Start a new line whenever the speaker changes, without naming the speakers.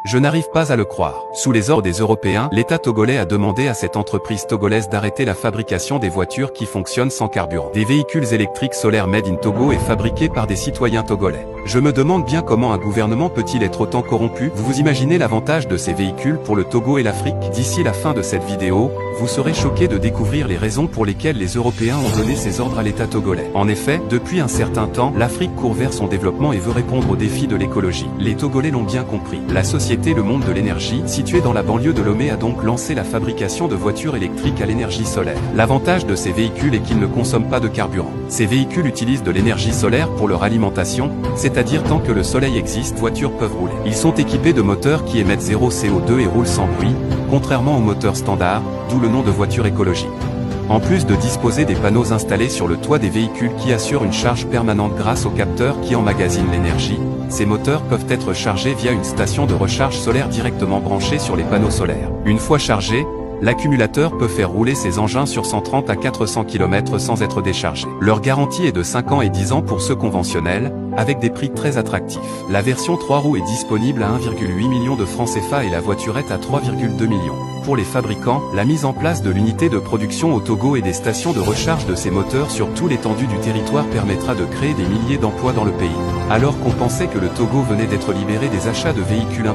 Je n'arrive pas à le croire. Sous les ordres des Européens, l'État togolais a demandé à cette entreprise togolaise d'arrêter la fabrication des voitures qui fonctionnent sans carburant. Des véhicules électriques solaires made in Togo et fabriqués par des citoyens togolais. Je me demande bien comment un gouvernement peut-il être autant corrompu. Vous vous imaginez l'avantage de ces véhicules pour le Togo et l'Afrique? D'ici la fin de cette vidéo, vous serez choqués de découvrir les raisons pour lesquelles les Européens ont donné ces ordres à l'État togolais. En effet, depuis un certain temps, l'Afrique court vers son développement et veut répondre aux défis de l'écologie. Les Togolais l'ont bien compris. La société Le Monde de l'énergie, située dans la banlieue de Lomé, a donc lancé la fabrication de voitures électriques à l'énergie solaire. L'avantage de ces véhicules est qu'ils ne consomment pas de carburant. Ces véhicules utilisent de l'énergie solaire pour leur alimentation, c'est-à-dire tant que le soleil existe, voitures peuvent rouler. Ils sont équipés de moteurs qui émettent 0 CO2 et roulent sans bruit, contrairement aux moteurs standards, d'où le nom de voiture écologique. En plus de disposer des panneaux installés sur le toit des véhicules qui assurent une charge permanente grâce aux capteurs qui emmagasinent l'énergie, ces moteurs peuvent être chargés via une station de recharge solaire directement branchée sur les panneaux solaires. Une fois chargé, l'accumulateur peut faire rouler ces engins sur 130 à 400 km sans être déchargé. Leur garantie est de 5 ans et 10 ans pour ceux conventionnels, avec des prix très attractifs. La version 3 roues est disponible à 1,8 million de francs CFA et la voiturette à 3,2 millions. Pour les fabricants, la mise en place de l'unité de production au Togo et des stations de recharge de ces moteurs sur tout l'étendue du territoire permettra de créer des milliers d'emplois dans le pays. Alors qu'on pensait que le Togo venait d'être libéré des achats de véhicules